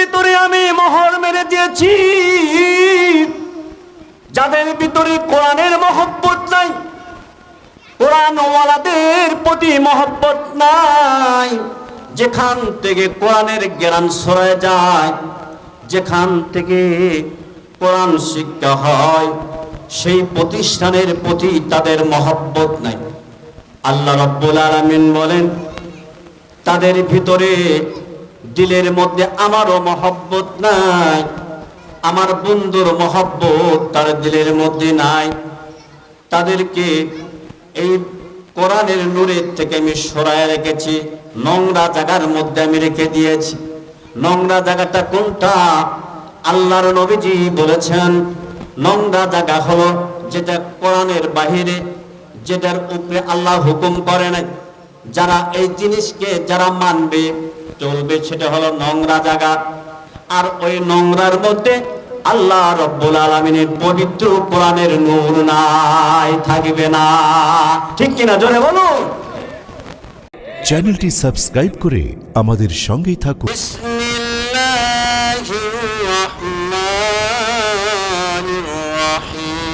ভিতরে আমি মোহর মেরে দিয়েছি, যাদের ভিতরে কোরআনের মহব্বত নাই, কোরআনওয়ালাদের প্রতি মহব্বত নাই, যেখান থেকে কোরআনের জ্ঞান ছড়ায় যায়, যেখান থেকে কোরআন শিক্ষা হয়, সেই প্রতিষ্ঠানের প্রতি তাদের মহব্বত নাই। আল্লাহ রাব্বুল আলামিন বলেন, তাদের ভিতরে দিলের মধ্যে আমারও মহব্বত নাই, আমার বন্ধুর মহব্বত তার দিলের মধ্যে নাই। তাদেরকে এই কোরআনের নূরের থেকে আমি সরায় রেখেছি, নোংরা জায়গার মধ্যে আমি রেখে দিয়েছি। নোংরা জায়গাটা কোনটা? আল্লাহর নবীজি বলেছেন, নোংরা জায়গা হলো যেটা কোরআনের বাহিরে, যেটার উপরে আল্লাহ হুকুম করে নাই। যারা এই জিনিসকে যারা মানবে চলবে, সেটা হলো নোংরা জায়গা। আর ওই নোংরার মধ্যে আল্লাহ রাব্বুল আলামিনের পবিত্র কোরআনের নূর নাই, থাকবে না। ঠিক কিনা জোরে বলুন। চ্যানেলটি সাবস্ক্রাইব করে আমাদের সঙ্গেই থাকুন। বিসমিল্লাহির রাহমানির রাহিম।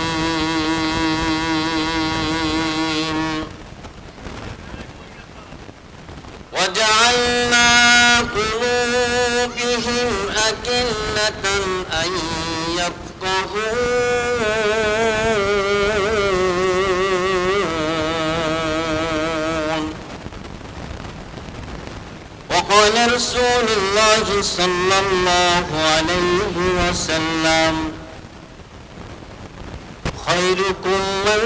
ওয়াজআলনা কুলুবিহিম আকিন্নাতান আন ইয়াফকাহু وقال رسول الله صلى الله عليه وسلم خيركم من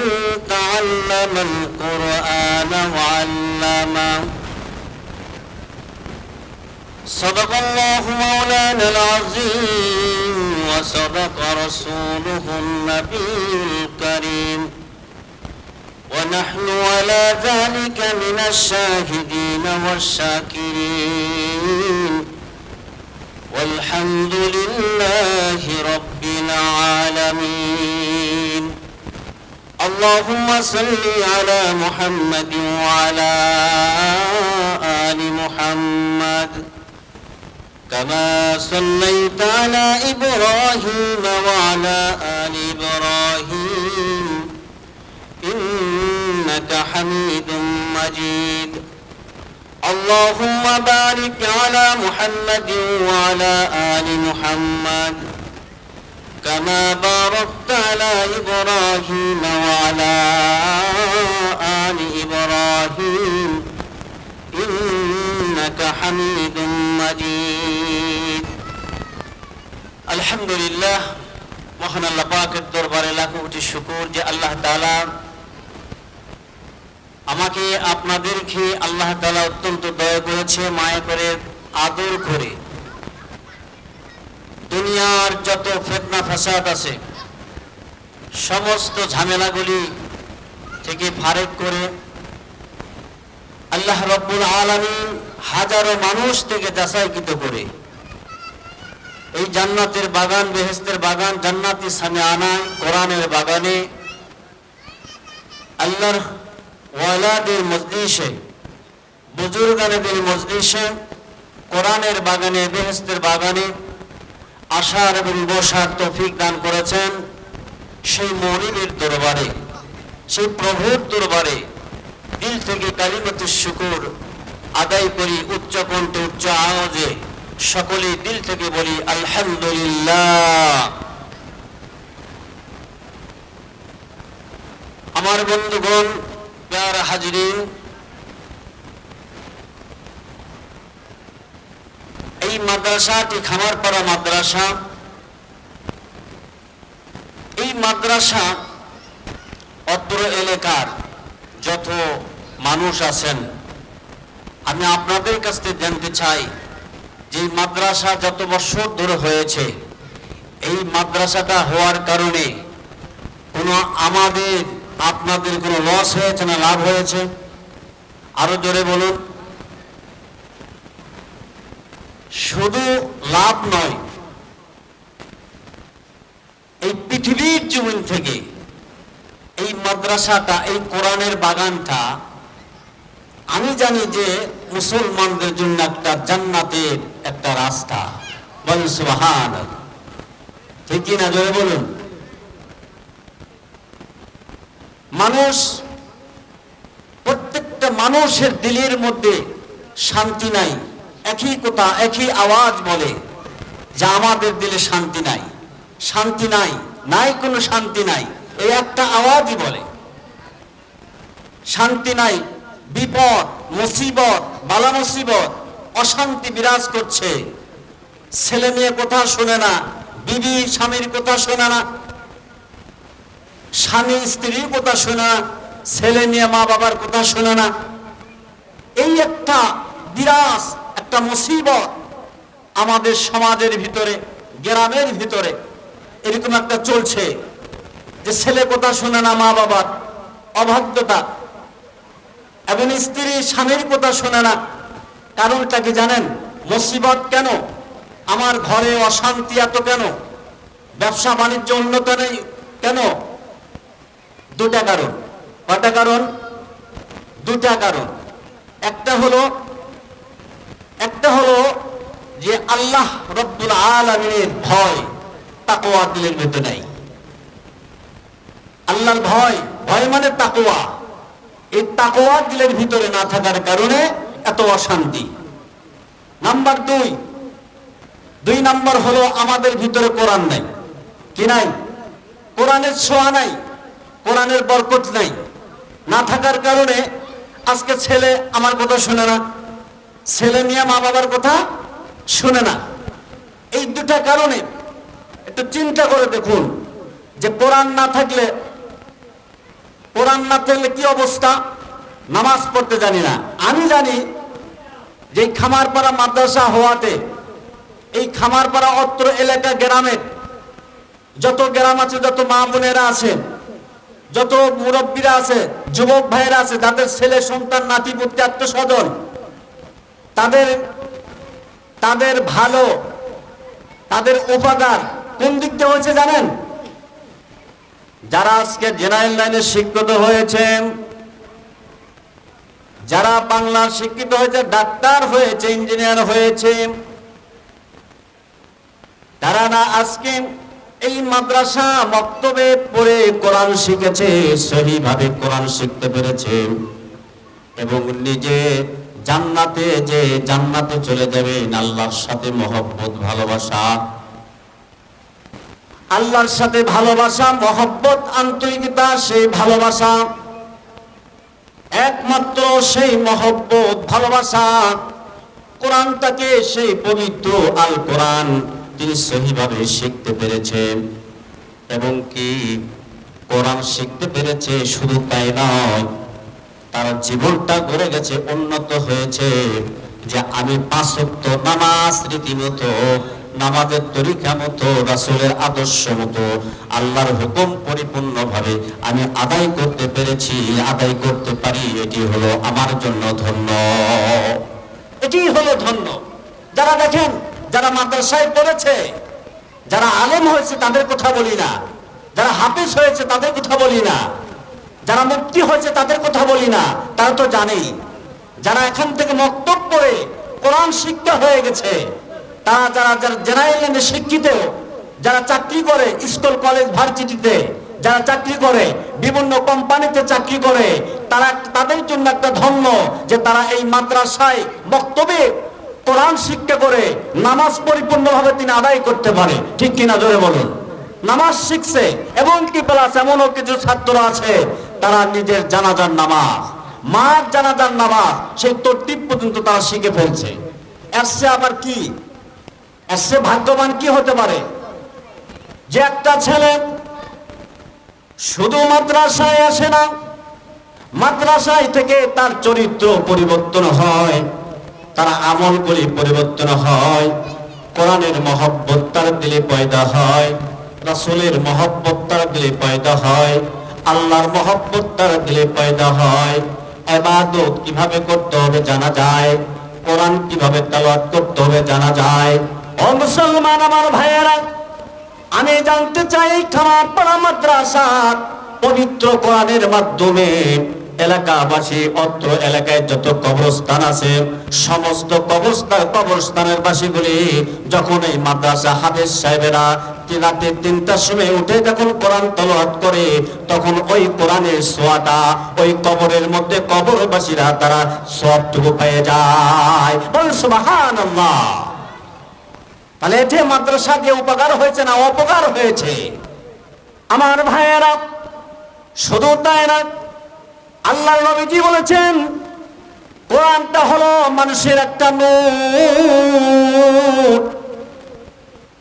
تعلم القرآن وعلمه صدق الله مولانا العظيم وصدق رسوله النبي الكريم ونحن على ذلك من الشاهدين والشاكرين والحمد لله رب العالمين اللهم صل على محمد وعلى آل محمد كما صليت على إبراهيم وعلى آل إبراهيم إنك حميد مجيد اللهم بارك على محمد وعلى آل محمد كما باركت على إبراهيم وعلى آل إبراهيم إنك حميد مجيد الحمد لله মহান আল্লাহ পাকের দরবারে লাখো কোটি শুকর যে আল্লাহ তাআলা আমাকে আপনাদেরকে আল্লাহ তাআলা অত্যন্ত দয়া করেছে, মায়া করে, আদর করে দুনিয়ার যত ফিতনা ফাসাদ আছে সমস্ত ঝামেলাগুলি থেকে ফারেক করে আল্লাহ রাব্বুল আলামিন হাজারো মানুষ থেকে যাচাইকৃত করে এই জান্নাতের বাগান, বেহেশতের বাগান, জান্নাতি সামিআনায় কোরআনের বাগানে, আল্লাহর ওয়ালাদের মজলিসে, বুজুর্গানদের মজলিসে, কোরআনের বাগানে, বেহেশতের বাগানে আসার এবং বসার তৌফিক দান করেছেন। সেই মনিবের দরবারে, সেই প্রভুর দরবারে দিল থেকে কালিমাতুশ শুকর আদায় করি, উচ্চ কণ্ঠে, উচ্চ আওয়াজে সকলে দিল থেকে বলি আলহামদুলিল্লাহ। আমার বন্ধুগণ, প্যারা হাজরিন, এই মাদ্রাসাটি খামারপাড়া মাদ্রাসা। এই মাদ্রাসা অত্র এলাকার যত মানুষ আছেন, আমি আপনাদের কাছ থেকে জানতে চাই যে মাদ্রাসা যত বছর ধরে হয়েছে, এই মাদ্রাসাটা হওয়ার কারণে কোনো আমাদের আপনাদের কোনো লস হয়েছে না লাভ হয়েছে? আরো জোরে বলুন। শুধু লাভ নয়, এই পৃথিবীর জমিন থেকে এই মাদ্রাসাটা, এই কোরআনের বাগানটা আমি জানি যে মুসলমানদের জন্য একটা জান্নাতের একটা রাস্তা। বলেন সুবহানাল্লাহ। ঠিক কি না, জোরে বলুন। মানুষ, প্রত্যেকটা মানুষের দিলের মধ্যে শান্তি নাই। একই কথা, একই আওয়াজ বলে যে আমাদের দিলে শান্তি নাই, শান্তি নাই, নাই কোনো শান্তি নাই। এই একটা আওয়াজই বলে শান্তি নাই। বিপদ, মুসিবত, বালা মুসিবত, অশান্তি বিরাজ করছে। ছেলে মেয়ে কথা শোনে না, বিবি স্বামীর কথা শোনে না, স্বামী স্ত্রীর কথা শোনে না, ছেলে মেয়ে মা বাবার কথা শোনে না। এই একটা বিরাজ, একটা মুসিবত আমাদের সমাজের ভিতরে, গ্রামের ভিতরে এরকম একটা চলছে যে ছেলে কথা শোনে না মা বাবার, অবাধ্যতা, এবং স্ত্রী স্বামীর কথা শোনে না। কারণটা কি জানেন? মুসিবত কেন? আমার ঘরে অশান্তি এত কেন? ব্যবসা বাণিজ্য উন্নত নেই কেন? দুটা কারণ। কয়টা কারণ? দুটা কারণ। একটা হলো যে আল্লাহ রব্বুল আলামিনের ভয়, তাকওয়া দিলের ভিতরে নাই। আল্লাহর ভয়, ভয় মানে তাকওয়া। এই তাকওয়া দিলের ভিতরে না থাকার কারণে এত অশান্তি। নাম্বার দুই নাম্বার হলো আমাদের ভিতরে কোরআন নাই। কি নাই? কোরআনের ছোঁয়া নাই, কোরআনের বরকত নাই। না থাকার কারণে আজকে ছেলে আমার কথা শুনে না, ছেলে মেয়ে মা বাবার কথা শুনে না। এই দুটা কারণে একটু চিন্তা করে দেখুন যে কোরআন না থাকলে কি অবস্থা। নামাজ পড়তে জানি না। আমি জানি যে খামারপাড়া মাদ্রাসা হওয়াতে, এই খামারপাড়া অত্র এলাকা গ্রামের যত গ্রাম আছে, যত মা বোনেরা আছে, যত মুরব্বীরা আছে, যুবক ভাইয়েরা আছে, যাদের ছেলে সন্তান, নাতি পুত্র, আত্মীয় স্বজন, তাদের ভালো, তাদের উপকার কোন দিক দিয়ে হয়েছে জানেন? যারা আজকে জেনারেল লাইনে শিক্ষিত হয়েছেন, যারা বাংলার শিক্ষিত হয়েছে, ডাক্তার হয়েছে, ইঞ্জিনিয়ার হয়েছে, তারা না আজকে এই মাদ্রাসা মক্তবে পড়ে কোরআন শিখেছে, সহিভাবে কোরআন শিখতে পেরেছে, এবং নিজে জান্নাতে চলে যাবেন আল্লাহর সাথে মহব্বত, ভালোবাসা, আল্লাহর সাথে ভালোবাসা, মহব্বত, আন্তরিকতা, সেই ভালোবাসা, একমাত্র সেই মহব্বত, ভালোবাসা কোরআনটাকে, সেই পবিত্র আল কোরআন তিনি সহিভাবে শিখতে পেরেছেন। এবং কি কোরআন শিখতে পেরেছে, শুধু তাই নয়, তার জীবনটা গড়ে গেছে, উন্নত হয়েছে। যে আমি 5 ওয়াক্ত নামাজ রীতিমতো, নামাজের তরিকা মতো, রাসূলের আদর্শ মতো, আল্লাহর হুকুম পরিপূর্ণভাবে আমি আদায় করতে পেরেছি, আদায় করতে পারি। এটি হলো আমার জন্য ধন্য, এটি হলো ধন্য। যারা দেখেন, যারা মাদ্রাসায় পড়েছে, যারা আলেম হয়েছে তাদের কথা বলি না, যারা হাফেজ হয়েছে তাদের কথা বলি না, যারা মুফতি হয়েছে তাদের কথা বলি না, তারা তো জানেই। যারা এখান থেকে মক্তব পড়ে কোরআন শিক্ষা হয়ে গেছে, যারা জেনারেল লাইনে শিক্ষিত, যারা চাকরি করে স্কুল কলেজ ভার্সিটিতে, যারা চাকরি করে, বিভিন্ন কোম্পানিতে চাকরি করে, তাদের জন্য একটা ধন্য যে তারা এই মাদ্রাসায় মক্তবে কোরআন শিক্ষা করে নামাজ পরিপূর্ণভাবে তিনি আদায় করতে পারে। ঠিক কিনা, জোরে বলুন। নামাজ শিখছে, এবং কি প্লাস এমনও কিছু ছাত্র আছে তারা নিজের জানাজার নামাজ, মার জানাজার নামাজ, সেই তরতিব পর্যন্ত তারা শিখে ফেলছে। এসে আবার কি, এসে ভাগ্যবান কি হতে পারে যে একটা ছেলে শুধু মাদ্রাসায় আসে না, মাদ্রাসায় থেকে তার চরিত্র পরিবর্তন হয়, তার আমল করে পরিবর্তন হয়, কোরআনের মহব্বত তার দিলে পয়দা হয়, রাসূলের মহব্বত তার দিলে পয়দা হয়, আল্লাহর মহব্বত তার দিলে পয়দা হয়। ইবাদত কিভাবে করতে হবে জানা যায়, কোরআন কিভাবে তেলাওয়াত করতে হবে জানা যায়। ও মুসলমান আমার ভাইয়েরা, আমি জানতে চাই খামারপাড়া মাদ্রাসা পবিত্র কোরআনের মাধ্যমে এলাকাবাসী, অত্র এলাকায় যত কবরস্থান আছে, সমস্ত কবরস্থানের বাসীগুলি যখন এই মাদ্রাসা হাফেজ সাহেবেরা রাতে 3টার সময় উঠে যখন কোরআন তেলাওয়াত করে, তখন ওই কোরআনের ছোঁয়াটা ওই কবরের মধ্যে কবরবাসীরা তারা সবটুকু পেয়ে যায়। বল সুবহানাল্লাহ। তাহলে এতে মাদ্রাসা দিয়ে উপকার হয়েছে না অপকার হয়েছে? আমার ভাইয়েরা, শুধু তাই না, আল্লাহর নবীজি বলেছেন কোরআনটা হলো মানুষের একটা নূর।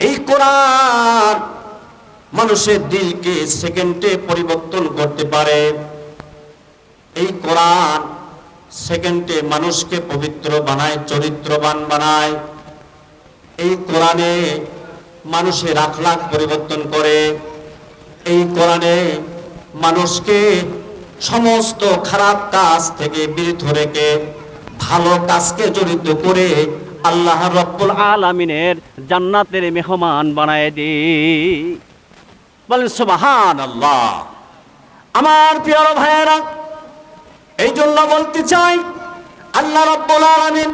এই কোরআন মানুষের দিলকে সেকেন্ডে পরিবর্তন করতে পারে। এই কোরআন সেকেন্ডে মানুষকে পবিত্র বানায়, চরিত্রবান বানায়। এই কোরআনে মানুষের আখলাক পরিবর্তন করে। এই কোরআনে মানুষকে সমস্ত খারাপ কাজ থেকে বিরত রেখে ভালো কাজকে জড়িত করে আল্লাহ রাব্বুল আলামিনের জান্নাতের মেহমান বানায় দে। বলেন সুবহানাল্লাহ। আমার প্রিয় ভাইয়েরা, এই জন্য বলতে চাই, আল্লাহ রাব্বুল আলামিন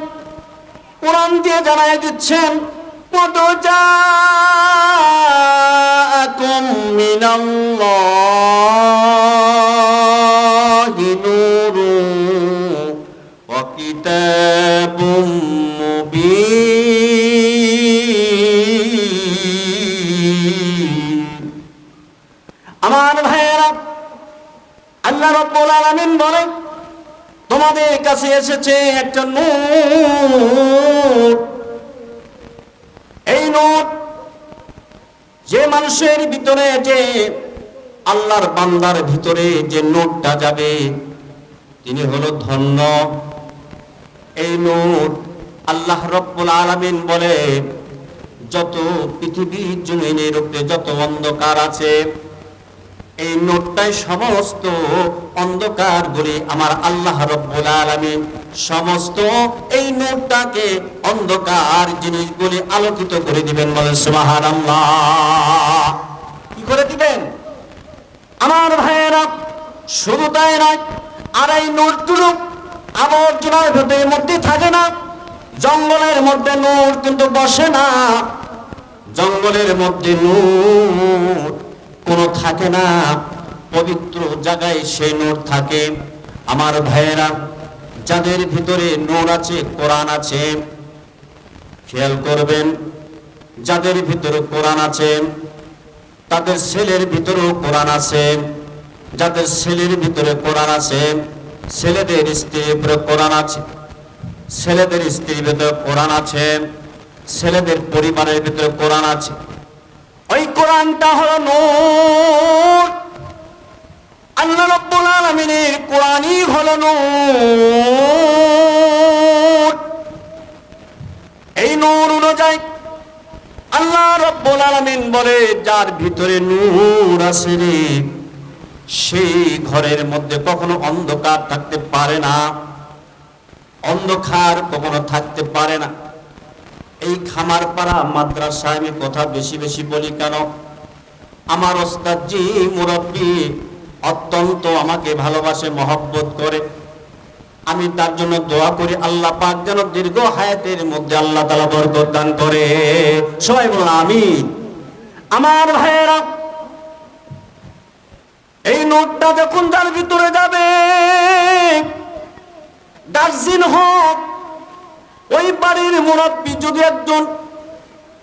কোরআন দিয়ে জানায় দিচ্ছেন, قد جاءكم من الله نور وكتاب مبين। আমার ভাইয়েরা, আল্লাহ রাব্বুল আলামিন বলেন তোমাদের কাছে এসেছে একটা নূর। এই নূর যে মানুষের ভিতরে, যে আল্লাহর বান্দার ভিতরে যে নূরটা যাবে তিনি হলো ধন্য। এই নূর আল্লাহ রাব্বুল আলামিন বলে যত পৃথিবীর জমিনের উপরে যত অন্ধকার আছে, এই নূরটাই সমস্ত অন্ধকারগুলি আমার আল্লাহ রাব্বুল আলামিন সমস্ত এই নূরটাকে অন্ধকার জিনিসগুলি আলোকিত করে দিবেন। বলেন সুবহানাল্লাহ। কি করে দিবেন? আমার ভাইয়েরা, শুধু তাই নয়, আর এই নূরগুলো আবর্জনার ভেতরের মধ্যে থাকে না। জঙ্গলের মধ্যে নূর কিন্তু বসে না। জঙ্গলের মধ্যে নূর কোনো থাকে না, পবিত্র জায়গায় সেই নূর থাকে। আমার ভাইয়েরা, যাদের ভিতরে নূর আছে, কোরআন আছে, খেয়াল করবেন, যাদের ভিতরে কোরআন আছে তাদের ছেলের ভিতরেও কোরআন আছে। যাদের ছেলের ভিতরে কোরআন আছে, ছেলেদের স্ত্রীর ভিতরে কোরআন আছে। ছেলেদের স্ত্রীর ভিতরে কোরআন আছে, ছেলেদের পরিবারের ভিতরে কোরআন আছে। ওই কোরআনটা হলো নূর। আল্লাহ রাব্বুল আলামিনের কোরআনই হলো নূর। এই নূর অনুযায়ী আল্লাহ রাব্বুল আলামিন বলে, যার ভিতরে নূর আছে রে, সেই ঘরের মধ্যে কখনো অন্ধকার থাকতে পারে না। অন্ধকার কখনো থাকতে পারে না। এই খামারপাড়া মাদ্রাসায় আমি কথা বেশি বেশি বলি কেন? আমার ওস্তাদ জি মুরব্বী অত্যন্ত আমাকে ভালোবাসে, মহব্বত করে। আমি তার জন্য দোয়া করি, আল্লাহ পাক যেন দীর্ঘ হায়াতের মধ্যে আল্লাহ তাআলা বরকত দান করে। সবাই বলুন আমিন। আমার ভাইয়েরা, এই নূরটা যখন তার ভিতরে যাবে, গার্জিন হোক, ওই বাড়ির মুরব্বী যদি একজন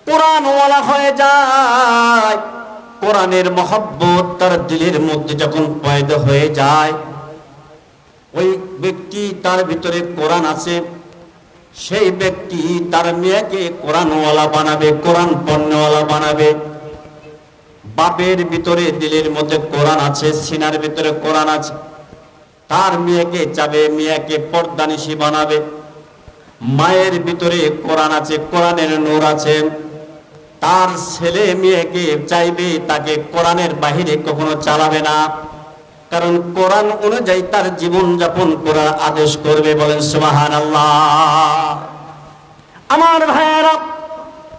কোরআনওয়ালা হয়ে যায়, কোরআনের মহব্বত তার দিলের মধ্যে যখন পয়দা হয়ে যায়, ওই ব্যক্তি, তার ভিতরে কোরআন আছে, সেই ব্যক্তি তার মেয়েকে কোরআনওয়ালা বানাবে, কোরআন পণ্যওয়ালা বানাবে। বাপের ভিতরে দিলের মধ্যে কোরআন আছে, সিনার ভিতরে কোরআন আছে, তার মেয়েকে চাবে মেয়েকে পর্দানিশী বানাবে। মায়ের ভিতরে কোরআন আছে, কোরআনের নূর আছে, তার ছেলে মেয়েকে চাইবে তাকে কোরআনের বাহিরে কখনো চালাবে না, কারণ কোরআন অনুযায়ী তার জীবন যাপন করার আদেশ করবে। বলেন সুবহানাল্লাহ। আমার ভাইয়েরা,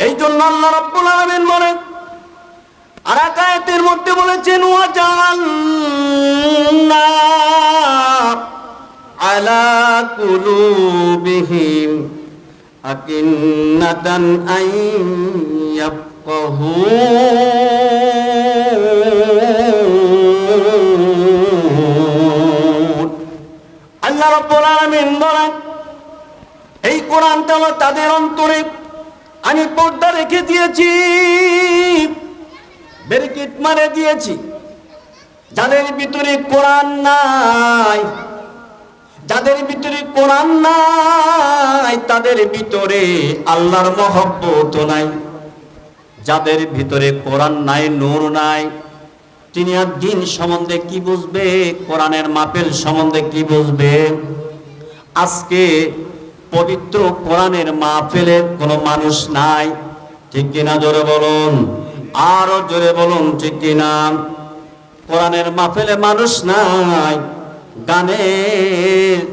এই জন্য আল্লাহ রাব্বুল আলামিন বলেন, আর এক আয়াতের মধ্যে বলেছেন, ওয়াজআলনা আলা কুলুবিহিম আকিন্নাতান আন ইয়াফকাহু আল্লাহ রাব্বুল আলামিন বলেন এই কোরআনটা হলো তাদের অন্তরে আমি পর্দা রেখে দিয়েছি, ব্যারিকেড মারে দিয়েছি। যাদের ভিতরে কোরআন নাই, যাদের ভিতরে কোরআন নাই, তাদের ভিতরে আল্লাহর মহব্বত নাই। যাদের ভিতরে কোরআন নাই, নূর নাই, তিনি আর দিন সম্বন্ধে কি বুঝবে? কোরআনের মাহফিল সম্বন্ধে কি বুঝবে? আজকে পবিত্র কোরআনের মাহফিলে কোনো মানুষ নাই, ঠিক কিনা? জোরে বলুন, আরো জোরে বলুন, ঠিক কিনা? কোরআনের মাহফিলে মানুষ নাই, গানে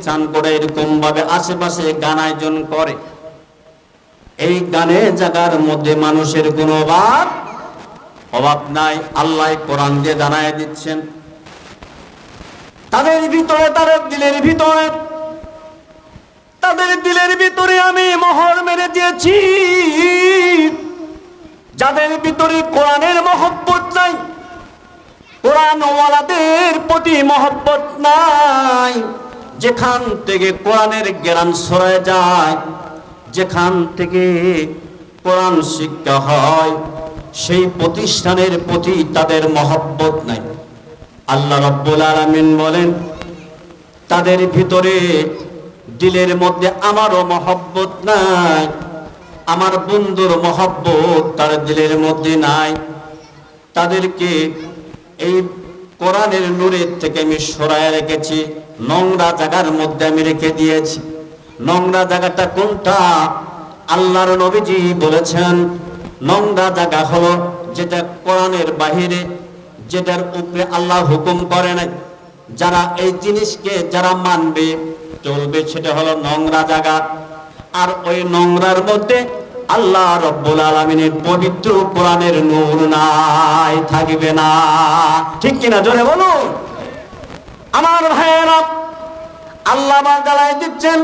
চান করে এরকম ভাবে আশেপাশে গান আয়োজন করে। এই গানে জায়গার মধ্যে মানুষের কোনো অভাব নাই। আল্লাহ কোরআন দিয়ে জানায় দিচ্ছেন তাদের ভিতরে, তাদের দিলের ভিতরে আমি মোহর মেরে দিয়েছি। যাদের ভিতরে কোরআনের মহব্বত নাই, কোরআনওয়ালাদের প্রতি মহব্বত নাই, যেখান থেকে কোরআনের জ্ঞান ছড়ায় যায়, যেখান থেকে কোরআন শিক্ষা হয়, সেই প্রতিষ্ঠানের প্রতি তাদের মহব্বত নাই। আল্লাহ রাব্বুল আলামিন বলেন তাদের ভিতরে দিলের মধ্যে আমারও মহব্বত নাই, আমার বন্ধুর মহব্বত তার দিলের মধ্যে নাই। তাদেরকে এই কোরআনের নূরের থেকে আমি সরায় রেখেছি, নোংরা জায়গার মধ্যে আমি রেখে দিয়েছি। নোংরা জায়গাটা কোনটা? আল্লাহর নবীজি বলেছেন নোংরা জায়গা হলো যেটা কোরআনের বাহিরে, যেটার উপরে আল্লাহ হুকুম করে নাই। যারা এই জিনিসকে যারা মানবে চলবে, সেটা হলো নোংরা জায়গা। আর ওই নোংরার মধ্যে আল্লাহ রাব্বুল আলামিনের পবিত্র কোরআনের নূর নাই, থাকবে না, ঠিক কিনা? জোরে বলুন আমার ভাইয়েরা। আল্লাহ জ্বালায় দিচ্ছেন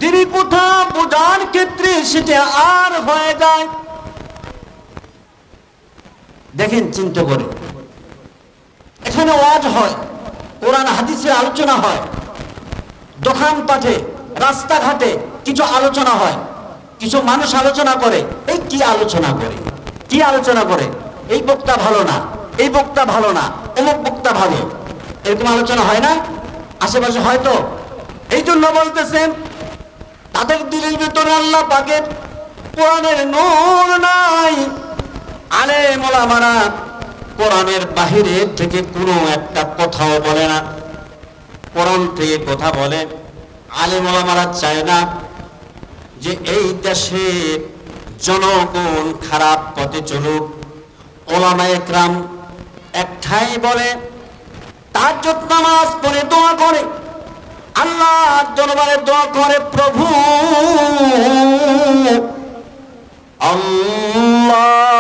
দিনী কথা বোঝার ক্ষেত্রে সেটা আর হয়ে যায়। দেখেন চিন্তা করে, এখানে ওয়াজ হয়, কোরআন হাদিসের আলোচনা হয়, দোকানপাটে রাস্তাঘাটে কিছু আলোচনা হয়, কিছু মানুষ আলোচনা করে। এই কি আলোচনা করে? কি আলোচনা করে? এই বক্তা ভালো না, এই বক্তা ভালো না, অমুক বক্তা ভালো, এরকম আলোচনা হয় না? আশেপাশে হয়তো। এই জন্য বলতেছেন তাদের দিলের ভিতরে আল্লাহ পাকের কোরআনের নূর নাই। আলেম ওলামারা কোরআনের বাহিরে থেকে কোনো একটা কথাও বলে না, কোরআন থেকে কথা বলে। আলেম ওলামারা চায় না যে এই দেশে জনগণ খারাপ পথে চলুক। ওলামায়ে কেরাম একটাই বলে, তাহাজ্জুদ নামাজ পড়ে দোয়া করে, আল্লাহর দরবারে দোয়া করে, প্রভু अल्लाह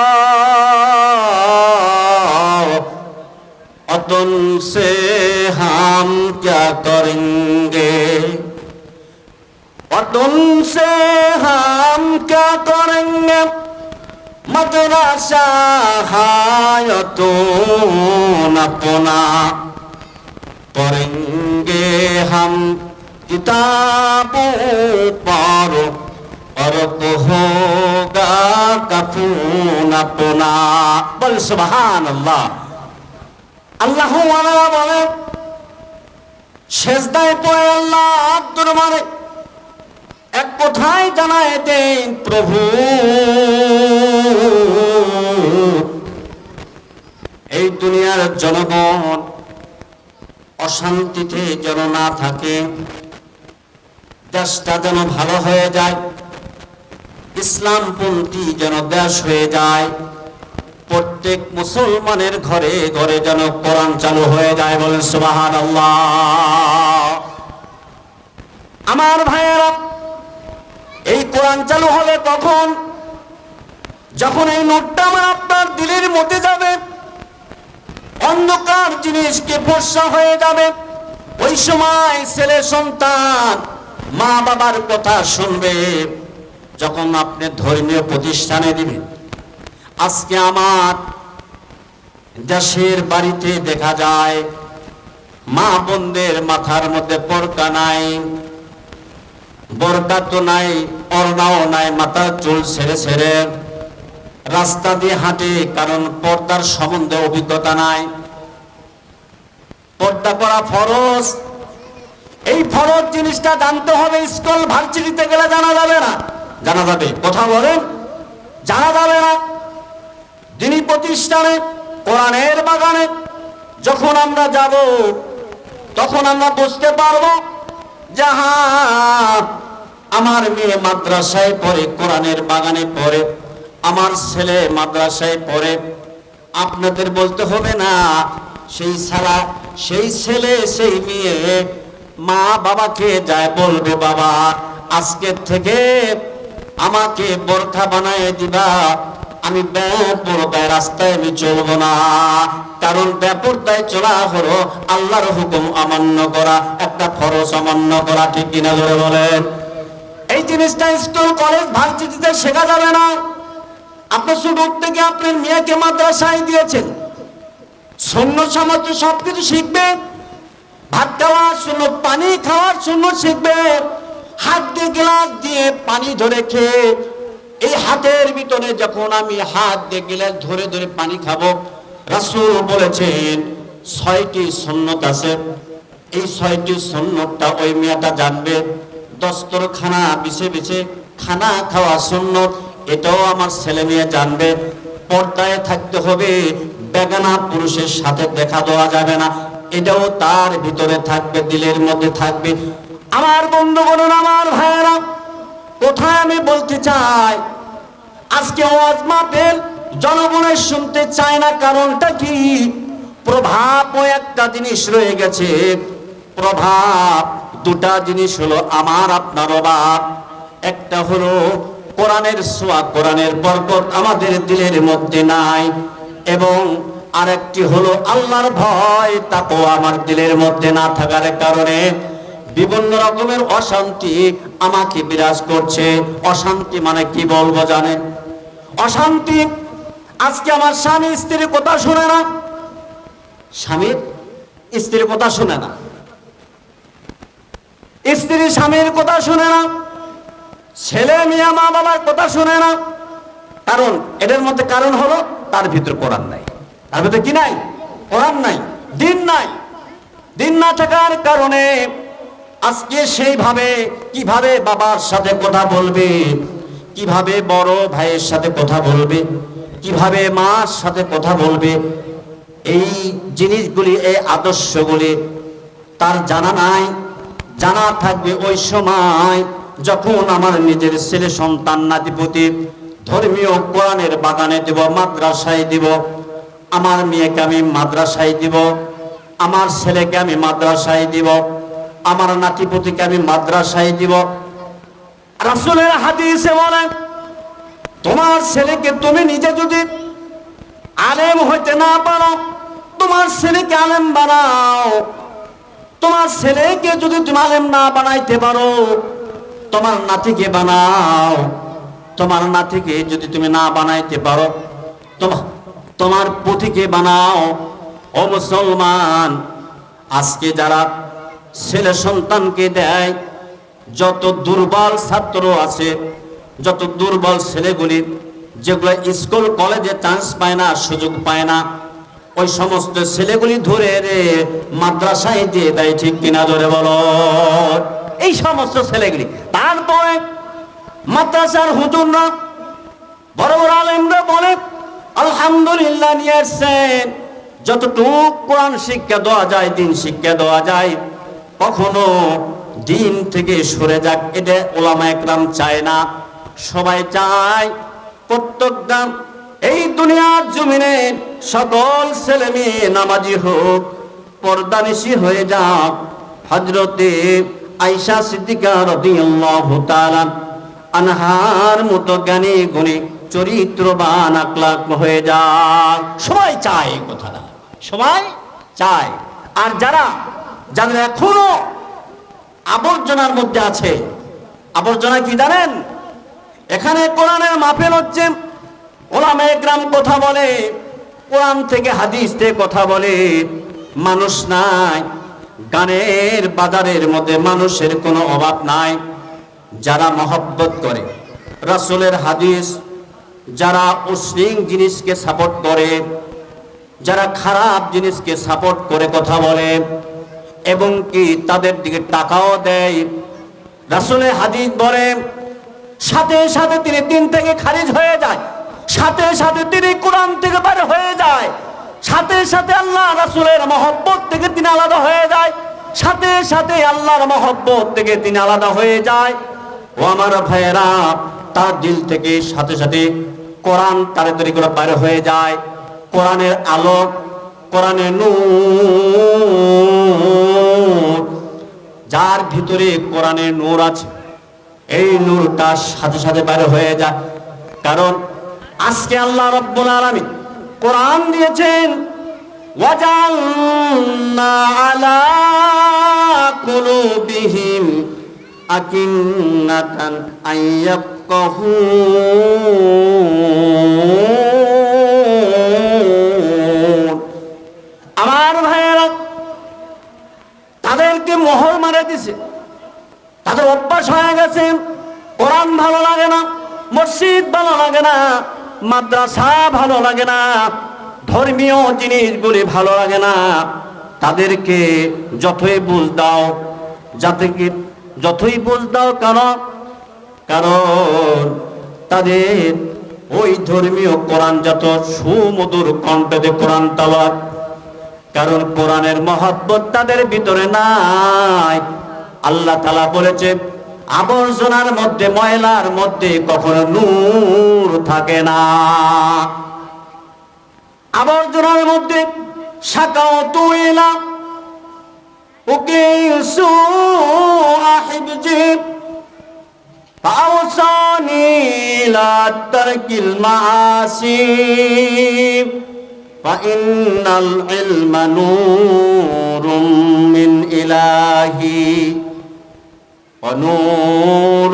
तुमसे हम क्या करेंगे, तुमसे हम क्या करेंगे, मदरसा हायतून अपना पढ़ेंगे हम किताबों पर और होगा कफून अपना। বল সুবহানাল্লাহ। আল্লাহু ওয়ালা বলে সেজদায় পড়ে আল্লাহর দরবারে এক কথাই জানায় দেন, প্রভু এই দুনিয়ার জনগণ অশান্তিতে যেন না থাকে, দেশটা যেন ভালো হয়ে যায়, ইসলামপন্থী যেন দেশ হয়ে যায়, প্রত্যেক মুসলমানের ঘরে ঘরে যেন কোরআন চালু হয়ে যায়। বলেন সুবহানাল্লাহ। আমার ভাইয়েরা, এই কোরআন চালু হলে কখন? যখন এই নোটটা আমার আপনার দিলের মধ্যে যাবে, অন্ধকার জিনিসকে ফর্সা হয়ে যাবে, ওই সময় ছেলে সন্তান মা বাবার কথা শুনবে যখন আপনি ধর্মীয় প্রতিষ্ঠানে দিবেন। আজকে আমার দেশের বাড়িতে দেখা যায় মা বোনদের মাথার মধ্যে পর্দা নাই, বোরকা তো নাই, ওড়নাও নাই, মাথার চুল ছেড়ে ছেড়ে রাস্তা দিয়ে হাঁটে, কারণ পর্দার সম্বন্ধে অভিজ্ঞতা নাই। পর্দা করা ফরজ, এই ফরজ জিনিসটা জানতে হবে। স্কুল ভার্সিটিতে গেলে জানা যাবে না, জানা যাবে? কথা বলেন, জানা যাবে না। দিনী প্রতিষ্ঠানে, কোরআনের বাগানে যখন আমরা যাব তখন আমরা বুঝতে পারবো যে হ্যাঁ, আমার মেয়ে মাদ্রাসায় পড়ে, কোরআনের বাগানে পড়ে, আমার ছেলে মাদ্রাসায় পড়ে। আপনাদের বলতে হবে না, সেই ছাড়া সেই ছেলে সেই মেয়ে মা বাবাকে যায় বলবে, বাবা আজকের থেকে আমাকে বোরখা বানায় দিবা, আমি বেপরদায় রাস্তায় আমি চলবো না। কারণ বেপরদায় চলা হলো আল্লাহর হুকুম অমান্য করা, একটা ফরজ অমান্য করা। ঠিক কিনা ধরে বলেন? এই জিনিসটা স্কুল কলেজ ভার্সিটিতে শেখা যাবে না। আপনি ছোট থেকে আপনার মেয়েকে মাদ্রাসায় দিয়েছেন, সুন্নাত সমাজ সবকিছু শিখবে। ভাত খাওয়ার সুন্নাত, পানি খাওয়ার সুন্নাত শিখবে। হাত দিয়ে গ্লাস দিয়ে পানি ধরে খেয়ে, এই হাতের ভিতরে যখন আমি হাত দিয়ে গ্লাস ধরে ধরে পানি খাবো, রাসূল বলেছেন 6টি সুন্নাত আছে। এই 6টি সুন্নাতটা ওই মেয়েটা জানবে। দস্তরখানা বিছে বিছে খানা খাওয়া সুন্নাত, এটাও আমার ছেলে মেয়ে জানবে। পর্দায় থাকতে হবে, বেগানা পুরুষের সাথে দেখা দেওয়া যাবে না, এটাও তার ভিতরে থাকবে, দিলের মধ্যে থাকবে। আমার বন্ধুগণ, আমার ভাইয়েরা, কোথায় আমি বলতে চাই, আজকে ওয়াজ মাহফিল জনগণের শুনতে চায় না। কারণটা কি? প্রভাব ও একটা জিনিস রয়ে গেছে। প্রভাব দুটা জিনিস হলো আমার আপনার অভাব। একটা হলো কোরআনের ছোঁয়া, কোরআনের বরকত আমাদের দিলের মধ্যে নাই, এবং আরেকটি হলো আল্লাহর ভয়, তাকওয়া আমার দিলের মধ্যে না থাকার কারণে বিভিন্ন রকমের অশান্তি আমাকে বিরাজ করছে। অশান্তি মানে কি বলবো জানেন? অশান্তি, আজকে আমার স্বামী স্ত্রীর কথা শুনে না, স্বামীর স্ত্রীর কথা শুনে না, স্ত্রী স্বামীর কথা শুনে না, ছেলে মেয়ে মা বাবার কথা শুনে না। কারণ এটার মধ্যে কারণ হলো তার ভিতর কোরআন নাই। তার ভিতরে কি নাই? কোরআন নাই, দিন নাই। দিন না থাকার কারণে আজকে সেইভাবে কিভাবে বাবার সাথে কথা বলবে, কিভাবে বড় ভাইয়ের সাথে কথা বলবে, কিভাবে মার সাথে কথা বলবে, এই জিনিসগুলি, এই আদর্শগুলি তার জানা নাই। জানা থাকবে ওই সময় যখন আমার নিজের ছেলে সন্তান নাতিপুতি ধর্মীয় কোরআনের বাগানে দেব, মাদ্রাসায় দিব। আমার মেয়েকে আমি মাদ্রাসায় দিব, আমার ছেলেকে আমি মাদ্রাসায় দিব, আমার নাতিপুতিকে আমি মাদ্রাসায় দিব। রাসূলের হাদিসে বলেন, তোমার ছেলেকে তুমি নিজে যদি আলেম হইতে না পারো, তোমার ছেলেকে আলেম বানাও। তোমার ছেলেকে যদি তুমি আলেম না বানাইতে পারো, তোমার নাতিকে বানাও। তোমার নাতিকে যদি তুমি না বানাইতে পারো, তোমার পুতিকে বানাও। ও মুসলমান, আজকে যারা ছেলে সন্তানকে দেয়, যত দুর্বল ছাত্র আছে, যত দুর্বল ছেলেগুলি যেগুলো স্কুল কলেজে চান্স পায় না, সুযোগ পায় না, ওই সমস্ত ছেলেগুলি ধরে রে মাদ্রাসায় দিয়ে দেয়। ঠিক কিনা ধরে বলো? এই সমস্ত ছেলেগুলি। তারপরে মাদ্রাসার হুজুররা, বড় বড় আলেমরা বলে আলহামদুলিল্লাহ নিয়ে আসছেন। যতটুকু কোরআন শিক্ষা দেওয়া যায়, দিন শিক্ষা দেওয়া যায়, কখনো দিন থেকে সরে যাক, এটা ওলামা একরাম চায় না। সবাই চায় প্রত্যেকটা এই দুনিয়ার জমিনে সকল ছেলে মেয়ে নামাজি হোক, পর্দানিশী হয়ে যাক। হযরতে আয়েশা সিদ্দিকা রাদিয়াল্লাহু তাআলা আনহার মতো জ্ঞানী গুণী চরিত্রবান আখলাক হয়ে যাক। সবাই চায় এই কথাটা, সবাই চায়। আর যারা যাদের এখনো আবর্জনার মধ্যে আছে। আবর্জনা কি জানেন? এখানে কোরআনের মাহফিল হচ্ছে, ওলামায়ে কেরাম কথা বলে, কোরআন থেকে হাদিস থেকে কথা বলে, মানুষ নাই, গানের বাজারের মধ্যে মানুষের কোনো অভাব নাই। যারা মহব্বত করে রাসূলের হাদিস, যারা অশ্লীল জিনিসকে সাপোর্ট করে, যারা খারাপ জিনিসকে সাপোর্ট করে কথা বলে এবং কি তাদের দিকে টাকাও দেয়, রাসূলের হাদিস বলে সাথে সাথে তিনি দিন থেকে খারিজ হয়ে যায়, সাথে সাথে তিনি কোরআন থেকে বের হয়ে যায়, সাথে সাথে আল্লাহ রাসূলের মহব্বত থেকে তিনি আলাদা হয়ে যায়, সাথে সাথে আল্লাহর মহব্বত থেকে তিনি আলাদা হয়ে যায়। ও আমার ভাইয়েরা, তার দিল থেকে সাথে সাথে কোরআন তাড়াতাড়ি করে বের হয়ে যায়। কোরআনের আলো, কোরআনের নূর, যার ভিতরে কোরআনের নূর আছে, এই নূরটা সাথে সাথে বের হয়ে যায়। কারণ আজকে আল্লাহ রাব্বুল আলামিন কোরআন দিয়েছেন, ওয়াজালনা আলা কুলুবিহিম আকিন্নাতান আইয়াফকাহু। আমার ভাইয়েরা, তাদেরকে মোহর মারা দিছে, তাদের অভ্যাস হয়ে গেছে, কোরআন ভালো লাগে না, মসজিদ ভালো লাগে না, মাদ্রাসা ভালো লাগে না, ধর্মীয় জিনিসগুলি ভালো লাগে না। তাদেরকে যতই বুঝ দাও, যতই বুঝ দাও, কারণ তাদের ওই ধর্মীয় কোরআন যত সুমধুর কণ্ঠে কোরআন তালাওয়াত, কারণ কোরআনের মহব্বত তাদের ভিতরে নাই। আল্লাহ তাআলা বলেছে, আবর্জনার মধ্যে, ময়লার মধ্যে কখনো নূর থাকে না। আবর্জনার মধ্যে শাকাওতু ইলা উকিসু আহিবজি ফাওসানি লা তারকিল মাআসি ফাইন্নাল ইলমা নূরুম মিন ইলাহি ونور